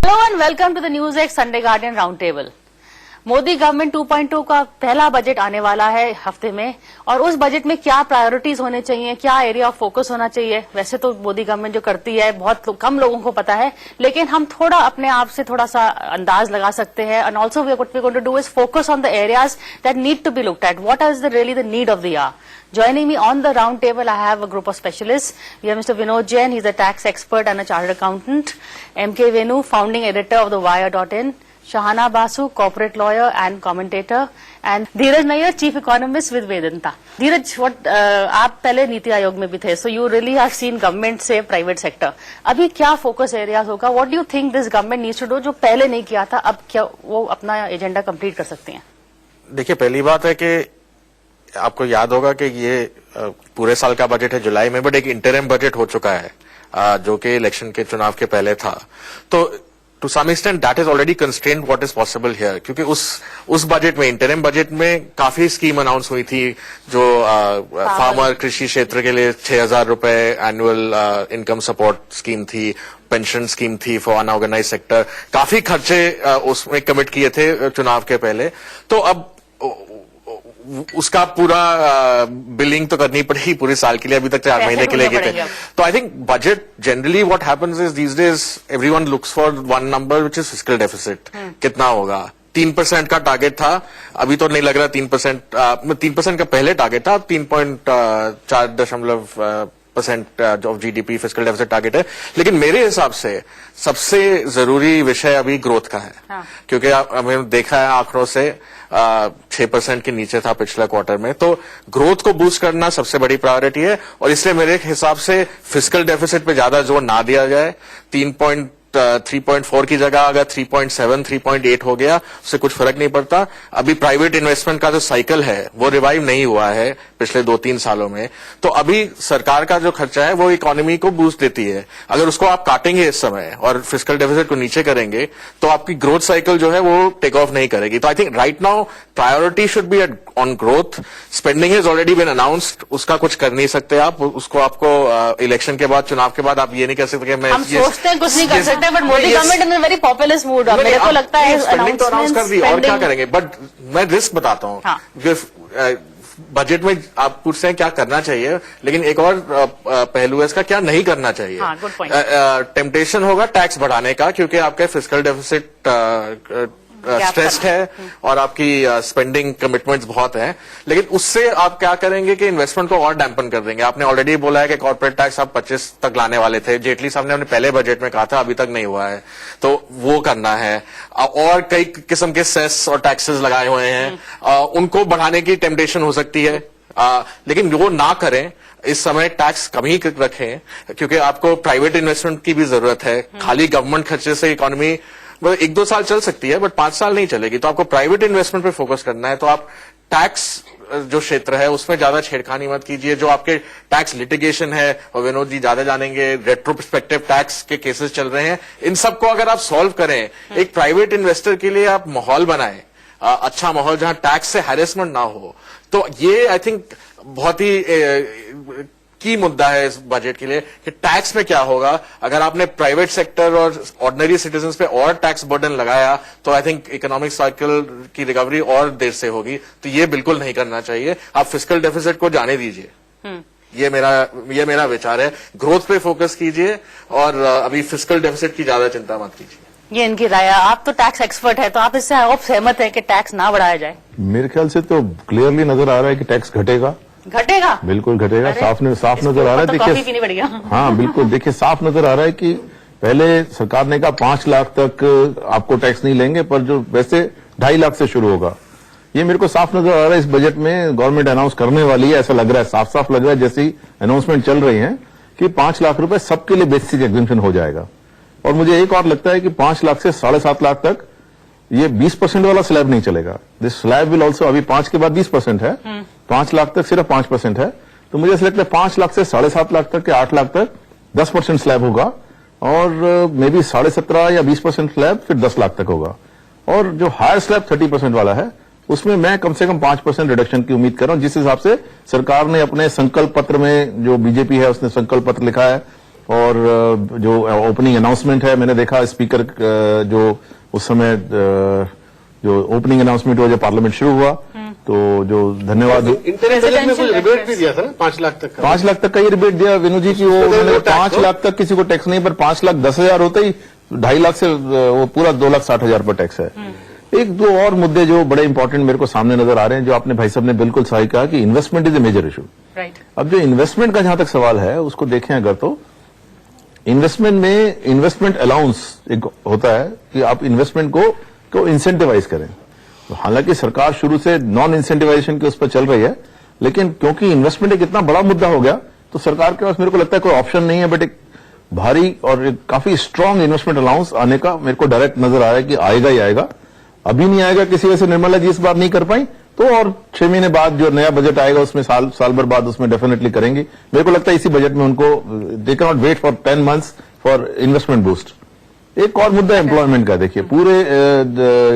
Hello and welcome to the news X Sunday Guardian round table. Modi government 2.2 का पहला budget आने वाला है हफ्ते में, और उस बजट में क्या प्रायोरिटीज होने चाहिए, क्या एरिया ऑफ फोकस होना चाहिए। वैसे तो मोदी गवर्नमेंट जो करती है बहुत कम लोगों को पता है, लेकिन हम थोड़ा अपने आप से थोड़ा सा अंदाज लगा सकते हैं। And also what we going to do is focus on the areas that need to be looked at. What is the really the need of the year. Joining me on the round table, I have a group of specialists. We have Mr. Vinod Jain, he's a tax expert and a chartered accountant. M.K. Venu, founding editor of the Wire.in. Shahana Basu, corporate lawyer and commentator. And Dheeraj Nayyar, chief economist with Vedanta. Dheeraj, आप पहले नीति आयोग में भी थे, so you really have seen government से private sector. अभी क्या focus areas होगा? What do you think this government needs to do जो पहले नहीं किया था, अब क्या वो अपना एजेंडा कंप्लीट कर सकते हैं? देखिए, पहली बात है कि आपको याद होगा कि ये पूरे साल का बजट है जुलाई में, बट एक इंटरिम बजट हो चुका है जो कि इलेक्शन के चुनाव के पहले था। तो to some extent that is already constrained what is possible here, क्योंकि उस बजट में, इंटरिम बजट में काफी स्कीम अनाउंस हुई थी जो फार्मर कृषि क्षेत्र के लिए 6,000 रुपए एनुअल इनकम सपोर्ट स्कीम थी, पेंशन स्कीम थी फॉर अनऑर्गेनाइज सेक्टर। काफी खर्चे उसमें कमिट किए थे चुनाव के पहले। तो अब उसका पूरा बिलिंग तो करनी पड़ेगी पूरे साल के लिए, अभी तक 4 महीने के लिए थे। तो I think budget generally what happens is these days everyone looks for one number which is fiscal deficit. कितना होगा? 3% का टारगेट था, अभी तो नहीं लग रहा 3% का पहले टारगेट था, 3.4% of GDP fiscal deficit target है। लेकिन मेरे हिसाब से सबसे जरूरी विषय अभी ग्रोथ का है। क्योंकि हमने देखा है आंकड़ों से 6% के नीचे था पिछले क्वार्टर में। तो ग्रोथ को बूस्ट करना सबसे बड़ी प्रायोरिटी है, और इसलिए मेरे हिसाब से फिस्कल डेफिसिट पे ज्यादा जोर ना दिया जाए। 3.4 की जगह अगर 3.7, 3.8 हो गया, उससे कुछ फर्क नहीं पड़ता। अभी प्राइवेट इन्वेस्टमेंट का जो साइकिल है वो रिवाइव नहीं हुआ है पिछले 2-3 सालों में। तो अभी सरकार का जो खर्चा है वो इकोनॉमी को बूस्ट देती है। अगर उसको आप काटेंगे इस समय और फिस्कल डेफिसिट को नीचे करेंगे तो आपकी ग्रोथ साइकिल जो है वो टेक ऑफ नहीं करेगी। तो I think right now priority should be on growth. Spending is already been announced, उसका कुछ कर नहीं सकते आप। उसको आपको इलेक्शन के बाद, चुनाव के बाद आप ये नहीं कह सकते कि मैं सोचते हैं कुछ नहीं कर सकते, but Modi government in very populist mood. मेरे को लगता है स्पेंडिंग तो अनाउंस कर दी, और क्या करेंगे। बट मैं रिस्क बताता हूँ। बजट में आप पूछते हैं क्या करना चाहिए, लेकिन एक और पहलू है इसका, क्या नहीं करना चाहिए। टेम्पटेशन होगा टैक्स बढ़ाने का, क्योंकि आपके फिस्कल डेफिसिट स्ट्रेस्ड है और आपकी स्पेंडिंग कमिटमेंट्स बहुत हैं। लेकिन उससे आप क्या करेंगे कि इन्वेस्टमेंट को और डैम्पन कर देंगे। आपने ऑलरेडी बोला है कि कॉर्पोरेट टैक्स आप 25 तक लाने वाले थे, जेटली साहब ने अपने पहले बजट में कहा था, अभी तक नहीं हुआ है। तो वो करना है। और कई किस्म के सेस और टैक्सेस लगाए हुए हैं, उनको बढ़ाने की टेम्पटेशन हो सकती है, लेकिन वो ना करें। इस समय टैक्स कम ही रखें, क्योंकि आपको प्राइवेट इन्वेस्टमेंट की भी जरूरत है। खाली गवर्नमेंट खर्चे से इकोनॉमी 1-2 साल चल सकती है, बट 5 साल नहीं चलेगी। तो आपको प्राइवेट इन्वेस्टमेंट पे फोकस करना है। तो आप टैक्स जो क्षेत्र है उसमें ज्यादा छेड़खानी मत कीजिए। जो आपके टैक्स लिटिगेशन है, और विनोद जी ज्यादा जानेंगे, रेट्रोस्पेक्टिव टैक्स के केसेस चल रहे हैं, इन सबको अगर आप सॉल्व करें, एक प्राइवेट इन्वेस्टर के लिए आप माहौल बनाएं, अच्छा माहौल जहां टैक्स से हैरेसमेंट ना हो। तो ये आई थिंक बहुत ही की मुद्दा है इस बजट के लिए कि टैक्स में क्या होगा। अगर आपने प्राइवेट सेक्टर और ऑर्डिनरी सिटीजन्स पे और टैक्स बर्डन लगाया तो आई थिंक इकोनॉमिक साइकिल की रिकवरी और देर से होगी। तो ये बिल्कुल नहीं करना चाहिए। आप फिस्कल डेफिसिट को जाने दीजिए। ये मेरा विचार है। ग्रोथ पे फोकस कीजिए और अभी फिस्कल डेफिसिट की ज्यादा चिंता मत कीजिए। ये इनकी राय है। आप तो टैक्स एक्सपर्ट है, तो आप इससे आप सहमत है कि टैक्स ना बढ़ाया जाए? मेरे ख्याल से तो क्लियरली नजर आ रहा है कि टैक्स घटेगा। बिल्कुल घटेगा। साफ नजर आ रहा है। देखिए, हाँ बिल्कुल, देखिए साफ नजर आ रहा है कि पहले सरकार ने कहा 5 लाख तक आपको टैक्स नहीं लेंगे, पर जो वैसे 2.5 लाख से शुरू होगा। ये मेरे को साफ नजर आ रहा है इस बजट में गवर्नमेंट अनाउंस करने वाली है। ऐसा लग रहा है, साफ साफ लग रहा है, जैसी अनाउंसमेंट चल रही है कि 5 लाख रुपए सबके लिए बेसिक एग्जेम्पशन हो जाएगा। और मुझे एक और लगता है कि 5 लाख से 7.5 लाख तक ये 20% वाला स्लैब नहीं चलेगा। दिस स्लैब विल ऑल्सो, अभी 5 के बाद 20% है, 5 लाख तक सिर्फ 5% है। तो मुझे ऐसा लगता है 5 लाख से 7.5 लाख तक के 8 लाख तक 10% स्लैब होगा, और मे बी 17.5 या 20% स्लैब फिर 10 लाख तक होगा। और जो हायर स्लैब 30% वाला है, उसमें मैं कम से कम 5% रिडक्शन की उम्मीद कर रहा हूं, जिस हिसाब से सरकार ने अपने संकल्प पत्र में, जो बीजेपी है उसने संकल्प पत्र लिखा है, और जो ओपनिंग अनाउंसमेंट है, मैंने देखा स्पीकर जो उस समय जो ओपनिंग अनाउंसमेंट हुआ जब पार्लियामेंट शुरू हुआ, तो जो धन्यवाद इंटरेस्ट में कुछ रिबेट भी दिया था ना 5 लाख तक का। 5 लाख तक का ये रिबेट दिया विनू जी की, वो 5 लाख तक किसी को टैक्स नहीं, पर 5,10,000 होते ही 2.5 लाख से वो पूरा 2,60,000 पर टैक्स है। एक दो और मुद्दे जो बड़े इंपॉर्टेंट मेरे को सामने नजर आ रहे हैं, जो आपने भाई साहब ने बिल्कुल सही कहा कि investment is a major issue. Right. अब जो इन्वेस्टमेंट का जहां तक सवाल है उसको देखें अगर, तो इन्वेस्टमेंट में इन्वेस्टमेंट अलाउंस एक होता है कि आप इन्वेस्टमेंट को इंसेंटिवाइज करें। तो हालांकि सरकार शुरू से नॉन इंसेंटिवाइजेशन के उस पर चल रही है, लेकिन क्योंकि इन्वेस्टमेंट एक इतना बड़ा मुद्दा हो गया तो सरकार के पास मेरे को लगता है कोई ऑप्शन नहीं है, बट एक भारी और एक काफी स्ट्रांग इन्वेस्टमेंट अलाउंस आने का मेरे को डायरेक्ट नजर आ रहा है कि आएगा ही आएगा। अभी नहीं आएगा किसी वजह से निर्मला जी इस बार नहीं कर पाई, तो और 6 महीने बाद जो नया बजट आएगा उसमें साल भर बाद उसमें डेफिनेटली करेंगी। मेरे को लगता है इसी बजट में उनको दे can not wait for 10 months for investment boost. एक और मुद्दा एम्प्लॉयमेंट का, देखिए पूरे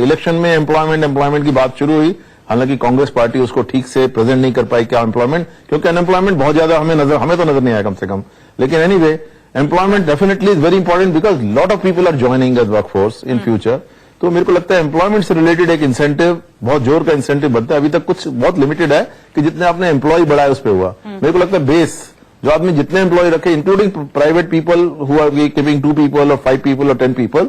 इलेक्शन में एम्प्लॉयमेंट की बात शुरू हुई, हालांकि कांग्रेस पार्टी उसको ठीक से प्रेजेंट नहीं कर पाई क्या एम्प्लॉयमेंट, क्योंकि अनएम्प्लॉयमेंट बहुत ज्यादा हमें तो नजर नहीं आया कम से कम। लेकिन anyway employment definitely is very important because lot of people are joining as work force in future. तो मेरे को लगता है एम्प्लॉयमेंट से रिलेटेड एक इंसेंटिव, बहुत जोर का इंसेंटिव बनता है। अभी तक कुछ बहुत लिमिटेड है कि जितने आपने एम्प्लॉय बढ़ाए उस पर हुआ। मेरे को लगता है बेस जो आदमी जितने एम्प्लॉय रखे, including private people who are keeping 2 people और 5 people और 10 people,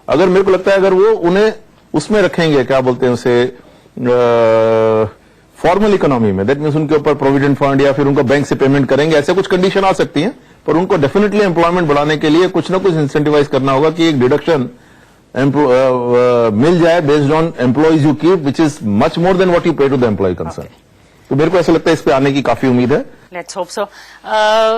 अगर मेरे को लगता है अगर वो उन्हें उसमें रखेंगे, क्या बोलते हैं उसे, फॉर्मल इकोनॉमी में, दैट मीन्स उनके ऊपर प्रोविडेंट फंड या फिर उनको बैंक से पेमेंट करेंगे, ऐसे कुछ कंडीशन आ सकती हैं, पर उनको डेफिनेटली एम्प्लॉयमेंट बढ़ाने के लिए कुछ ना कुछ इंसेंटिवाइज करना होगा कि एक डिडक्शन मिल जाए based on employees you keep, which is much more than what you पे टू द एम्प्लॉय कंसर्न। तो मेरे को ऐसा लगता है इस पे आने की काफी उम्मीद है। Let's hope so.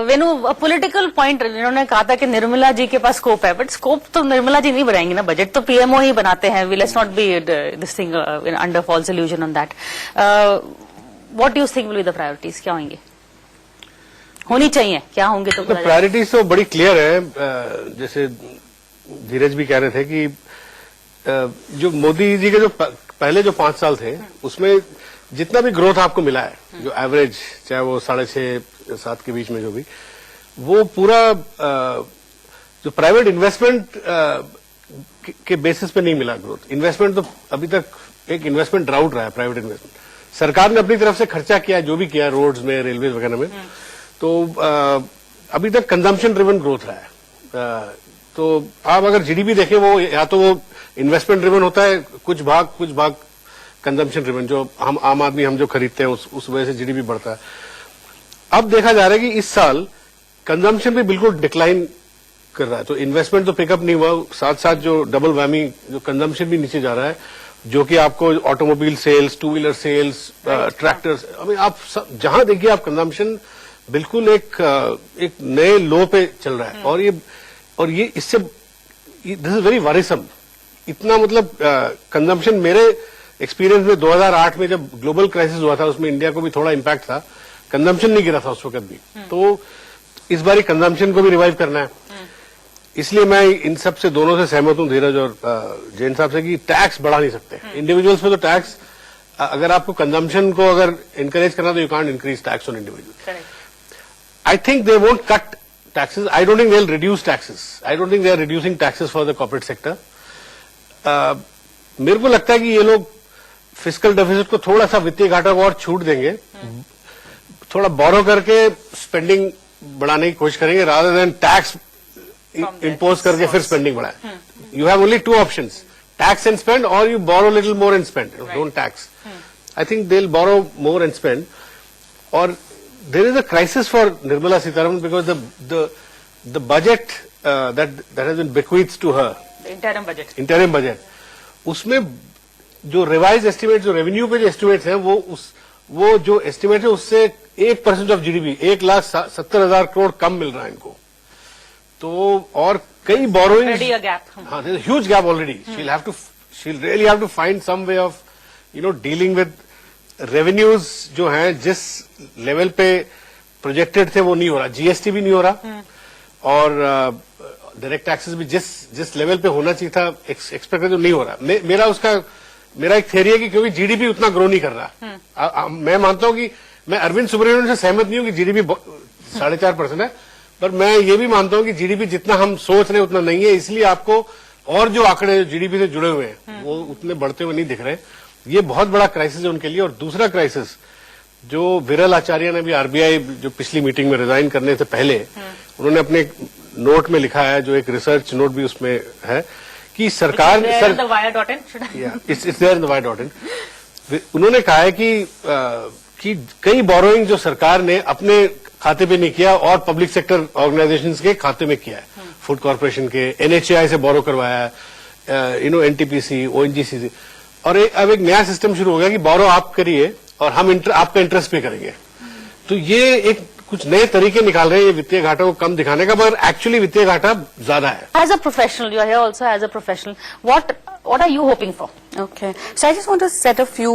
Venu, political point, इन्होंने कहा था कि निर्मला जी के पास स्कोप है, बट स्कोप तो निर्मला जी नहीं बनाएंगी ना, बजट तो पीएमओ ही बनाते हैं। Let's not be this thing under false illusion on that. What do you think will be the priorities, क्या होंगे, होनी चाहिए, क्या होंगे? तो प्रायोरिटीज तो बड़ी क्लियर है। जैसे धीरज भी कह रहे थे कि जो मोदी जी के जो पहले जो 5 साल थे उसमें जितना भी ग्रोथ आपको मिला है, जो एवरेज, चाहे वो 6.5-7 के बीच में जो भी, वो पूरा जो प्राइवेट इन्वेस्टमेंट के बेसिस पे नहीं मिला ग्रोथ। इन्वेस्टमेंट तो अभी तक एक इन्वेस्टमेंट ड्राउट रहा है, प्राइवेट इन्वेस्टमेंट। सरकार ने अपनी तरफ से खर्चा किया, जो भी किया रोड्स में, रेलवे वगैरह में, तो अभी तक कंजम्पशन ड्रिवन ग्रोथ रहा है। तो आप अगर जीडीपी देखें, वो या तो वो इन्वेस्टमेंट ड्रिवन होता है, कुछ भाग कंजम्पशन ड्रिवन, जो हम आम आदमी हम जो खरीदते हैं उस वजह से जीडीपी बढ़ता है। अब देखा जा रहा है कि इस साल कंजम्पशन भी बिल्कुल डिक्लाइन कर रहा है, तो इन्वेस्टमेंट तो पिकअप नहीं हुआ, साथ साथ जो डबल वैमी, जो कंजम्पशन भी नीचे जा रहा है, जो कि आपको automobile sales, 2 wheeler sales, tractors, आप जहां देखिए आप कंजम्पशन बिल्कुल एक नए लो पे चल रहा है। और ये इससे दिस इज वेरी वरीसम। इतना मतलब कंजम्पशन, मेरे एक्सपीरियंस में 2008 में जब ग्लोबल क्राइसिस हुआ था, उसमें इंडिया को भी थोड़ा इम्पैक्ट था, कंजम्पशन नहीं गिरा था उस वक्त भी। तो इस बार कंजम्पशन को भी रिवाइव करना है, इसलिए मैं इन सब से दोनों से सहमत हूं, धीरज और जैन साहब से, कि टैक्स बढ़ा नहीं सकते इंडिविजुअल्स पे। तो टैक्स, अगर आपको कंजम्पशन को अगर इंकरेज करना, तो you can't increase tax on individual. I think they won't cut taxes. I don't think they'll reduce taxes. I don't think they are reducing taxes for the corporate sector. मेरे को लगता है कि ये लोग फिस्कल डेफिसिट को थोड़ा सा, वित्तीय घाटा को और छूट देंगे, थोड़ा बोरो करके स्पेंडिंग बढ़ाने की कोशिश करेंगे, रादर देन टैक्स इम्पोज करके फिर स्पेंडिंग बढ़ाए। You have only 2 options, tax and spend, or you borrow little more and spend. Don't tax. I think they'll borrow more and spend. और there is a crisis for Nirmala Sitharaman because the budget that has been bequeathed to her, the interim budget, उसमें जो revise estimate, जो revenue पे जो estimates हैं, वो जो estimate है उससे 1% ऑफ जीडीपी, 1,70,000 करोड़ कम मिल रहा है इनको। तो और कई बोरोइंग, हाँ, there's a huge gap already. She'll really have to find some way of dealing with revenues जो हैं, जिस लेवल पे प्रोजेक्टेड थे वो नहीं हो रहा, जीएसटी भी नहीं हो रहा, और डायरेक्ट टैक्सेस भी जिस लेवल पे होना चाहिए था एक्सपेक्टेड नहीं हो रहा। मेरा एक थ्योरी है कि क्योंकि जीडीपी उतना ग्रो नहीं कर रहा। मैं मानता हूं कि मैं अरविंद सुब्रमण्यम से सहमत नहीं हूं कि जीडीपी 4.5% है, पर मैं ये भी मानता हूं कि जीडीपी जितना हम सोच रहे हैं उतना नहीं है, इसलिए आपको और जो आंकड़े जीडीपी से जुड़े हुए हैं वो उतने बढ़ते हुए नहीं दिख रहे। ये बहुत बड़ा क्राइसिस है उनके लिए। और दूसरा क्राइसिस जो विरल आचार्य ने भी आरबीआई जो पिछली मीटिंग में रिजाइन करने से पहले उन्होंने अपने नोट में लिखा है, जो एक रिसर्च नोट भी उसमें है, कि सरकार उन्होंने कहा है कि कई बोरोइंग जो सरकार ने अपने खाते पे नहीं किया और पब्लिक सेक्टर ऑर्गेनाइजेशंस के खाते में किया है। फूड कॉर्पोरेशन के, एनएचएआई से बोरो करवाया है, एनटीपीसी, ओएनजीसी से। और अब एक नया सिस्टम शुरू हो गया कि बोरो आप करिए और हम आपका इंटरेस्ट पे करेंगे। तो ये एक कुछ नए तरीके निकाल रहे हैं ये वित्तीय घाटा को कम दिखाने का, मगर एक्चुअली वित्तीय घाटा ज्यादा है। As a professional, you are here also as a professional, what are you hoping for? Okay, so I just want to set a few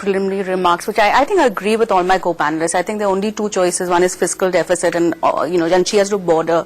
preliminary remarks, which I think I agree with all my co-panelists. I think there are only two choices. One is fiscal deficit, and and she has to border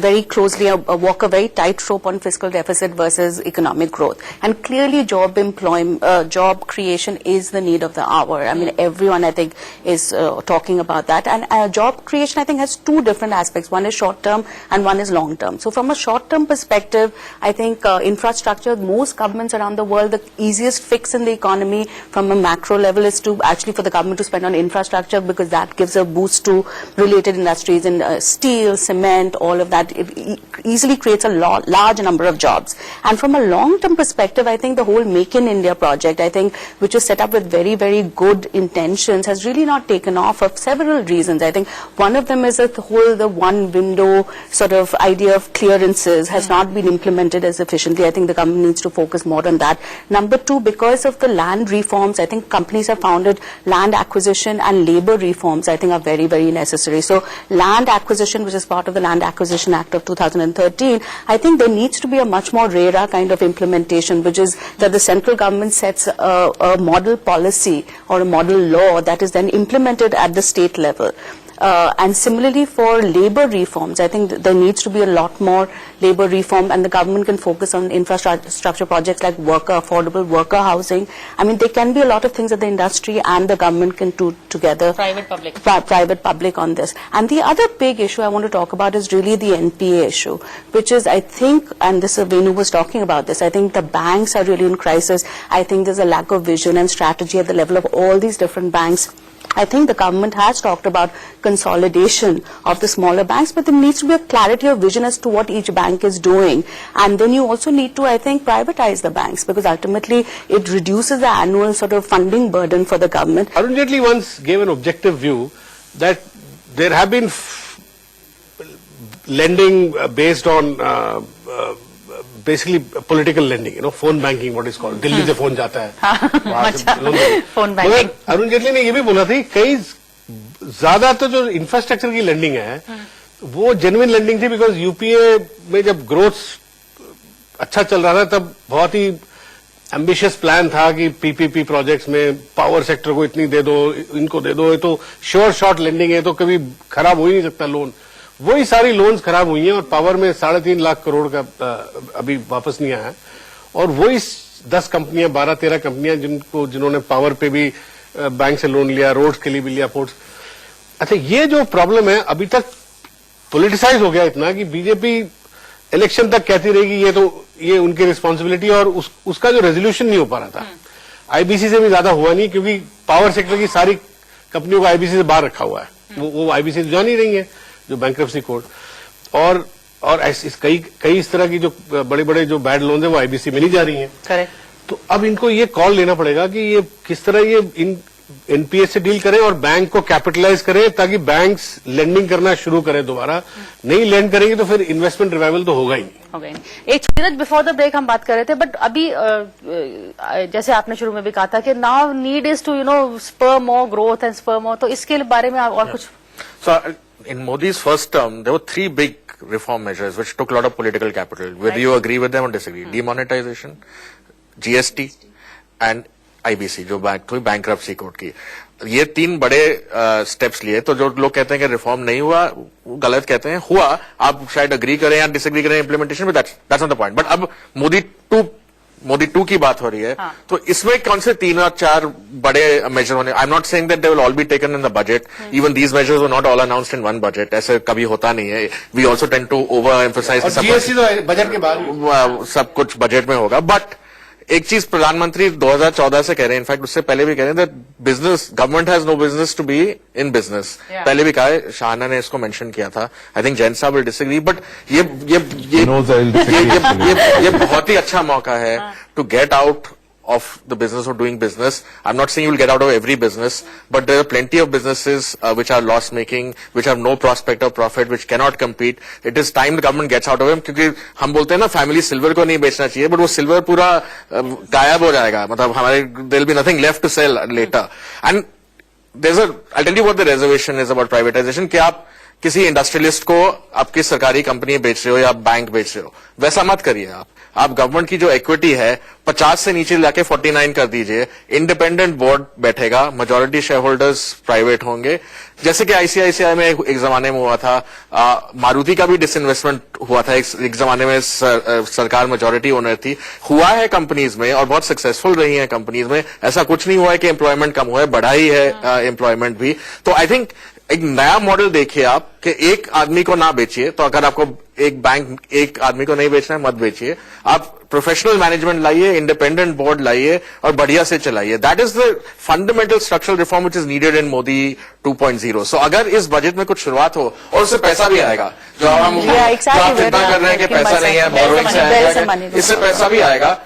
very closely, walk a very tight rope on fiscal deficit versus economic growth. And clearly, job creation is the need of the hour. I mean, everyone I think is talking about that. And job creation, I think, has two different aspects. One is short term, and one is long term. So, from a short term perspective, I think infrastructure. Most governments around the world, the easiest fix in the economy from a macro level is to actually for the government to spend on infrastructure, because that gives a boost to related industries in steel, cement, all of that. It easily creates a large number of jobs. And from a long-term perspective, I think the whole Make in India project, I think, which was set up with very, very good intentions, has really not taken off for several reasons. I think one of them is that the one window sort of idea of clearances has not been implemented as efficiently. I think the government needs to focus more on that. Number two, because of the land reforms, I think companies have found it land acquisition and labor reforms, I think, are very, very necessary. So land acquisition, which is part of the Land Acquisition Act of 2013, I think there needs to be a much more RERA kind of implementation, which is that the central government sets a model policy or a model law that is then implemented at the state level. And similarly for labor reforms, I think there needs to be a lot more labor reform, and the government can focus on infrastructure projects like affordable worker housing. I mean, there can be a lot of things that the industry and the government can do together. Private public on this. And the other big issue I want to talk about is really the NPA issue, which is, I think, and this Venu was talking about this, I think the banks are really in crisis. I think there's a lack of vision and strategy at the level of all these different banks. I think the government has talked about consolidation of the smaller banks, but there needs to be a clarity of vision as to what each bank is doing. And then you also need to, I think, privatize the banks, because ultimately it reduces the annual sort of funding burden for the government. Arun Jaitley once gave an objective view that there have been lending based on basically political lending, phone banking, what is called. Delhi से phone जाता है, phone banking. Arun Jaitley ने ये भी बोला था, कई ज्यादा तो जो इंफ्रास्ट्रक्चर की लेंडिंग है वो जेन्युइन लेंडिंग थी, बिकॉज यूपीए में जब ग्रोथ अच्छा चल रहा था तब बहुत ही एम्बिशियस प्लान था कि पीपीपी प्रोजेक्ट्स में पावर सेक्टर को इतनी दे दो, इनको दे दो, ये तो श्योर शॉर्ट लेंडिंग है, तो कभी खराब हो ही नहीं सकता लोन। वही सारी लोन्स खराब हुई हैं और पावर में 3.5 लाख करोड़ का अभी वापस नहीं आया। और वही 10 कंपनियां, 12-13 कंपनियां जिन्होंने पावर पे भी बैंक से लोन लिया, रोड्स के लिए भी लिया, पोर्ट्स। अच्छा, ये जो प्रॉब्लम है अभी तक पॉलिटिसाइज हो गया इतना कि बीजेपी इलेक्शन तक कहती रहेगी ये उनकी रिस्पॉन्सिबिलिटी, और उसका जो रेजोल्यूशन नहीं हो पा रहा था। आईबीसी से भी ज्यादा हुआ नहीं, क्योंकि पावर सेक्टर की सारी कंपनियों को आईबीसी से बाहर रखा हुआ है, वो आईबीसी से जा नहीं रही है, जो बैंक्रप्सी कोर्ट। और कई इस तरह की जो बड़े बड़े जो बैड लोन है वो आईबीसी में नहीं जा रही हैं। करेक्ट। तो अब इनको ये कॉल लेना पड़ेगा कि ये किस तरह ये इन एनपीए से डील करें और बैंक को कैपिटलाइज करें, ताकि बैंक्स लेंडिंग करना शुरू करें दोबारा। नहीं लेंड करेंगे तो फिर इन्वेस्टमेंट रिवाइवल तो होगा ही नहीं। एक मिनट बिफोर द ब्रेक हम बात कर रहे थे, बट अभी जैसे आपने शुरू में भी कहा था कि now need is to spur more growth and spur more, तो इसके बारे में और कुछ? In Modi's first term, there were 3 big reform measures which took a lot of political capital. Whether you agree with them or disagree. Demonetization, GST and IBC, जो bankruptcy court की। ये 3 बड़े स्टेप्स लिए। तो जो लोग कहते हैं कि रिफॉर्म नहीं हुआ, वो गलत कहते हैं। हुआ, आप शायद अग्री करें या डिसएग्री करें इम्प्लीमेंटेशन में, that's not the point. But अब मोदी 2 मोदी 2 की बात हो रही है, तो इसमें कौन से 3 और 4 बड़े मेजर होने? I am not saying that they will all be taken in the budget, even these measures were not all announced in one budget, ऐसे कभी होता नहीं है. We also tend to over emphasise GST तो budget के बाद सब कुछ बजट में होगा. बट एक चीज प्रधानमंत्री 2014 से कह रहे हैं, इनफैक्ट उससे पहले भी कह रहे हैं that business, government has no business to be in business. पहले भी कहा है, शाहना ने इसको मेंशन किया था. आई थिंक जैन साहब विल डिसएग्री, बट ये बहुत ही अच्छा मौका है to get out of the business of doing business. I'm not saying you will get out of every business, but there are plenty of businesses which are loss making, which have no prospect of profit, which cannot compete. It is time the government gets out of them, क्योंकि हम बोलते हैं ना family silver को नहीं बेचना चाहिए, but वो सिल्वर पूरा गायब हो जाएगा, मतलब हमारे there will be nothing left to sell later. And there's I'll tell you what the reservation is about privatization, कि आप किसी इंडस्ट्रियलिस्ट को आपकी सरकारी कंपनी बेच रहे हो या बैंक बेच रहे हो, वैसा मत करिए. आप गवर्नमेंट की जो इक्विटी है 50 से नीचे लाके 49 कर दीजिए. इंडिपेंडेंट बोर्ड बैठेगा, मेजॉरिटी शेयर होल्डर्स प्राइवेट होंगे, जैसे कि आईसीआईसीआई में एक जमाने में हुआ था. मारुति का भी डिसइन्वेस्टमेंट हुआ था एक जमाने में, सरकार मेजॉरिटी ओनर थी. हुआ है कंपनीज में और बहुत सक्सेसफुल रही है कंपनीज में. ऐसा कुछ नहीं हुआ है कि एम्प्लॉयमेंट कम हुआ है, बढ़ा ही है एम्प्लॉयमेंट भी. तो आई थिंक एक नया मॉडल देखिए आप, कि एक आदमी को ना बेचिए. तो अगर आपको एक बैंक एक आदमी को नहीं बेचना है, मत बेचिए. आप प्रोफेशनल मैनेजमेंट लाइए, इंडिपेंडेंट बोर्ड लाइए और बढ़िया से चलाइए. That is the fundamental structural reform which is needed in Modi 2.0. सो अगर इस बजट में कुछ शुरुआत हो, और उससे पैसा भी आएगा, जो हम चिंता कर रहे हैं कि पैसा नहीं है, बोरोइंग से आएगा, इससे पैसा भी आएगा.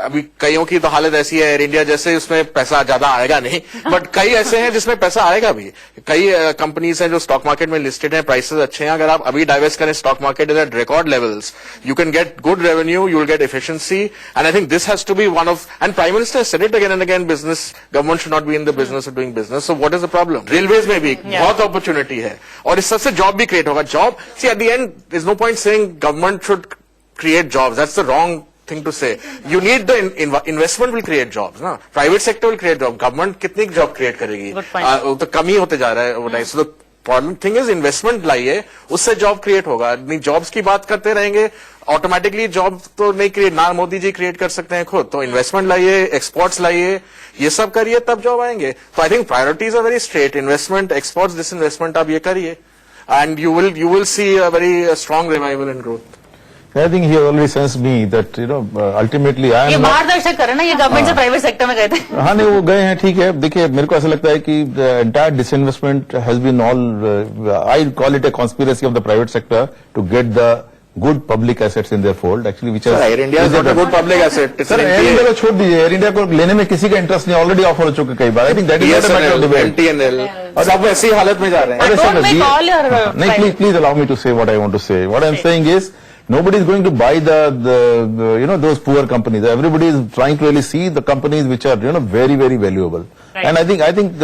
अभी कईयों की तो हालत ऐसी है, एयर इंडिया जैसे, उसमें पैसा ज्यादा आएगा नहीं, बट कई ऐसे हैं जिसमें पैसा आएगा भी. कई कंपनीज हैं जो स्टॉक मार्केट में लिस्टेड हैं, प्राइसेस अच्छे हैं. अगर आप अभी डाइवेस्ट करें, stock market is at record levels, you can get good revenue, you will get efficiency. And I think this has to be one of, and prime minister said it again and again, business, government should not be in the business of doing business. So what is the problem? Railways में भी बहुत opportunity है, और इस सबसे job भी create होगा. Job, see at the end is no point saying government should create jobs. That's the wrong thing to say. You need the investment will create jobs, ना? Private sector will create job. Government कितनी job create करेगी? तो कमी होते जा रहा है. So the problem thing is investment लाइए, उससे job create होगा. नहीं jobs की बात करते रहेंगे, ऑटोमेटिकली जॉब तो नहीं क्रिएट, ना मोदी जी क्रिएट कर सकते हैं खुद. तो इन्वेस्टमेंट लाइए, एक्सपोर्ट्स लाइए, ये सब करिए, तब जॉब आएंगे. तो I think priorities are very straight. Investment, exports, disinvestment, आप ये करिए, and you will see a very strong revival and growth. I think he already sensed me that ultimately I am. ये मार्गदर्शक करे ना, ये गवर्नमेंट से प्राइवेट सेक्टर में गए थे. हाँ नहीं, वो गए हैं, ठीक है. देखिए, मेरे को ऐसा लगता है कि the entire disinvestment has been all, I call it a conspiracy of the private sector to get the good public assets in their fold, actually, which is Air India is not a good public asset. Sir, air India को छोड़ दीजिए, air India को लेने में किसी का interest नहीं, already offer हो चुके कई बार. I think that is not a matter of debate. TNL और सब ऐसी हालत में जा रहे हैं. नहीं, प्लीज अलाउ मी टू से व्हाट आई वांट टू से. What I am saying is, nobody is going to buy the those poor companies. Everybody is trying to really see the companies which are very very valuable. Right. And I think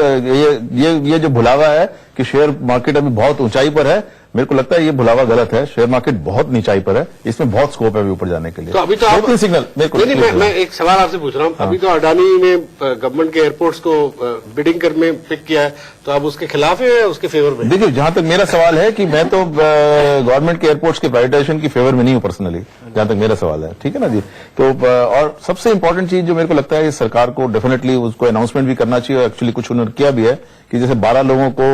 ये जो भुलावा है कि share market अभी बहुत ऊंचाई पर है, मेरे को लगता है ये भुलावा गलत है. शेयर मार्केट बहुत नीचाई पर है, इसमें बहुत स्कोप है अभी ऊपर जाने के लिए. तो अभी तो आप सिग्नल मेरे को मैं एक सवाल आपसे पूछ रहा हूँ. अभी तो अडानी ने गवर्नमेंट के एयरपोर्ट्स को बिडिंग कर में पिक किया है, तो आप उसके खिलाफ है या उसके फेवर में? देखिए, जहां तक मेरा सवाल है कि मैं तो गवर्नमेंट के एयरपोर्ट्स के प्राइवेटाइजेशन की फेवर में नहीं हूं पर्सनली, जहां तक मेरा सवाल है. ठीक है ना जी. तो और सबसे इंपॉर्टेंट चीज जो मेरे को लगता है, सरकार को डेफिनेटली उसको अनाउंसमेंट भी करना चाहिए. एक्चुअली कुछ उन्होंने किया भी है कि जैसे 12 लोगों को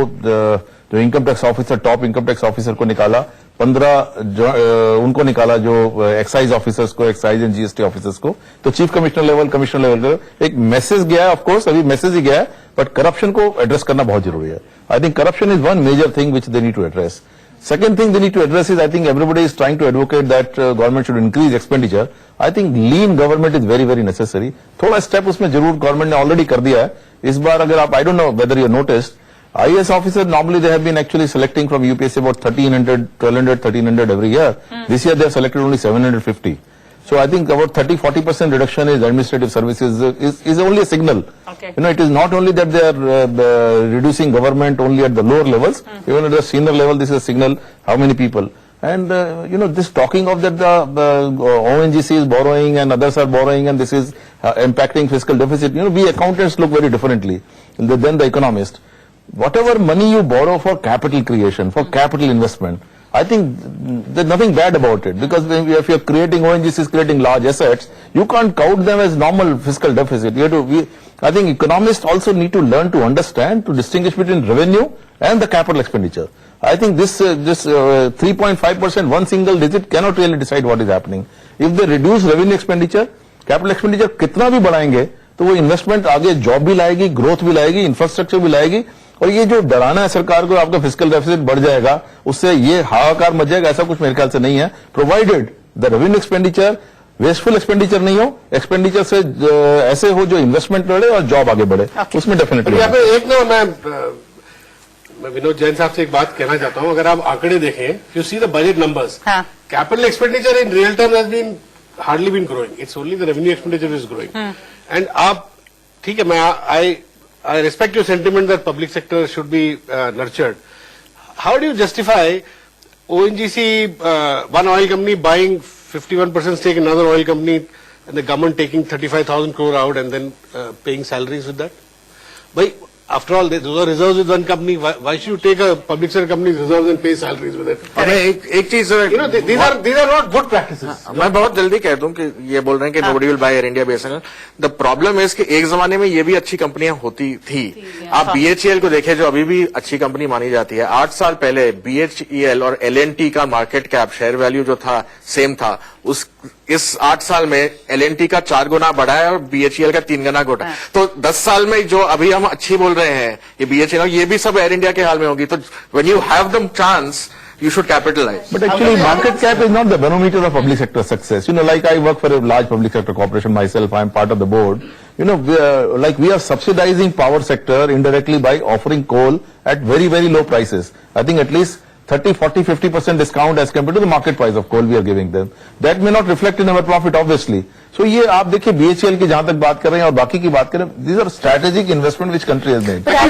जो income tax officer, top income tax officer को निकाला, 15 उनको निकाला जो एक्साइज ऑफिसर्स को, एक्साइज एंड जीएसटी ऑफिसर्स को. तो chief commissioner level, commissioner level एक मैसेज गया है. ऑफकोर्स अभी मैसेज ही गया है, बट करप्शन को एड्रेस करना बहुत जरूरी है. I think corruption is one major thing which they need to address. Second thing they need to address is, I think everybody is trying to advocate that government should increase expenditure. I think lean government is very very necessary. थोड़ा step उसमें जरूर government ने already कर दिया है. इस बार अगर आप, I don't know whether you noticed, IAS officers normally they have been actually selecting from UPSC about 1300, 1200, 1300 every year. This year they have selected only 750. So I think about 30-40% reduction in administrative services is only a signal. Okay. It is not only that they are reducing government only at the lower levels. Even at the senior level, this is a signal. How many people? And this talking of that the ONGC is borrowing and others are borrowing and this is impacting fiscal deficit. We accountants look very differently than the economists. Whatever money you borrow for capital creation, for capital investment, I think there's nothing bad about it, because if you're creating, ONGC is creating large assets, you can't count them as normal fiscal deficit. You have to, I think economists also need to learn to understand, to distinguish between revenue and the capital expenditure. I think this 3.5%, one single digit cannot really decide what is happening. If they reduce revenue expenditure, capital expenditure कितना भी बढ़ाएंगे, तो वो investment आगे job भी लाएगी, growth भी लाएगी, इंफ्रास्ट्रक्चर भी लाएगी, और ये जो डराना है सरकार को आपका फिस्कल डेफिसिट बढ़ जाएगा, उससे ये हाहाकार मच जाएगा, ऐसा कुछ मेरे ख्याल से नहीं है. Provided the revenue expenditure wasteful expenditure नहीं हो, एक्सपेंडिचर से ऐसे हो जो इन्वेस्टमेंट बढ़े और जॉब आगे बढ़े, उसमें डेफिनेटली. यहाँ पे एक ना मैं विनोद जैन साहब से एक बात कहना चाहता हूँ. अगर आप आंकड़े देखें, you see the budget numbers, capital expenditure in real term has been hardly been growing. It's only the revenue expenditure is growing. And आप ठीक है, मैं I respect your sentiment that public sector should be nurtured. How do you justify ONGC, one oil company buying 51% stake in another oil company, and the government taking 35,000 crore out and then paying salaries with that? But after all, those are reserves with one company. Why should you take a public sector company's reserves and pay salaries with it? एक चीज, these are not good practices. मैं बहुत जल्दी कह दूं कि ये बोल रहे हैं कि nobody will buy Air India BSNL. The problem is कि एक जमाने में ये भी अच्छी कंपनियां होती थी. आप BHEL को देखें, जो अभी भी अच्छी कंपनी मानी जाती है. 8 साल पहले BHEL और L&T का मार्केट कैप, शेयर वैल्यू जो था, सेम था. इस 8 साल में L&T का 4 गुना बढ़ा है और BHEL का 3 गुना घटा. तो 10 साल में जो अभी हम अच्छी बोल रहे हैं, ये BHEL, ये भी सब एयर इंडिया के हाल में होगी. तो when you have the chance, you should capitalize. But actually, market cap is not the barometer of public sector success. You know, like I work for a large public sector corporation myself. I am part of the board. You know, we are subsidizing power sector indirectly by offering coal at very, very low prices. I think at least 30, 40, 50% discount as compared to the market price of coal we are giving them. That may not reflect in our profit, obviously. So ये आप देखिए BHEL की जहां तक बात कर रहे हैं और बाकी की बात करें, these are strategic investment which country has made. But I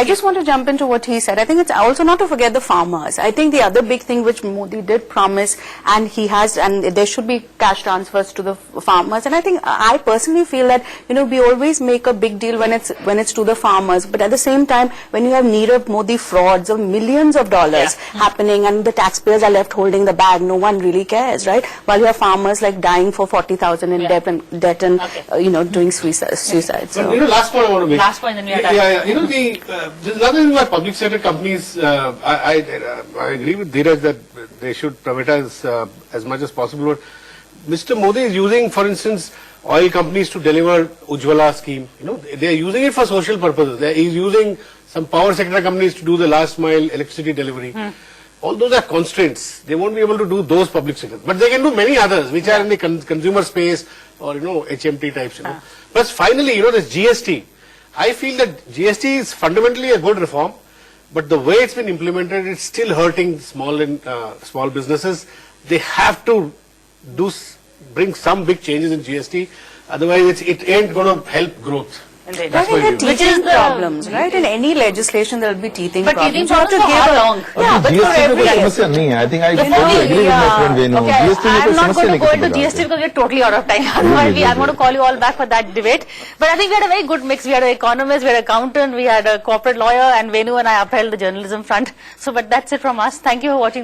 just want to jump into what he said. I think it's also not to forget the farmers. I think the other big thing which Modi did promise, and he has, and there should be cash transfers to the farmers. And I think I personally feel that, you know, we always make a big deal when it's to the farmers, but at the same time, when you have Nirav Modi frauds of millions of dollars happening, and the taxpayers are left holding the bag, no one really cares, right? While you have farmers like dying for 40,000 in debt and you know, doing suicide. So. But, you know, last point I want to make. Last point, then we are done. Yeah. You know, there's another reason why public sector companies. I agree with Dheeraj that they should privatize as much as possible. But Mr. Modi is using, for instance, oil companies to deliver Ujjwala scheme. You know, they are using it for social purposes. He's using some power sector companies to do the last mile electricity delivery. All those are constraints. They won't be able to do those public sectors. But they can do many others, which are in the consumer space or, you know, HMT types, you know. Plus, finally, you know, this GST. I feel that GST is fundamentally a good reform, but the way it's been implemented, it's still hurting small businesses. They have to bring some big changes in GST. Otherwise, it ain't going to help growth. I think there are teething problems, right? In any legislation, there will be teething problems. But teething problems for how long? Yeah, but for every समस्या नहीं है. I think I totally agree with my friend Venu. Okay, I'm not going to go into GST because we're totally out of time. Otherwise, I'm going to call you all back for that debate. But I think we had a very good mix. We had an economist, we had an accountant, we had a corporate lawyer, and Venu and I upheld the journalism front. So, but that's it from us. Thank you for watching.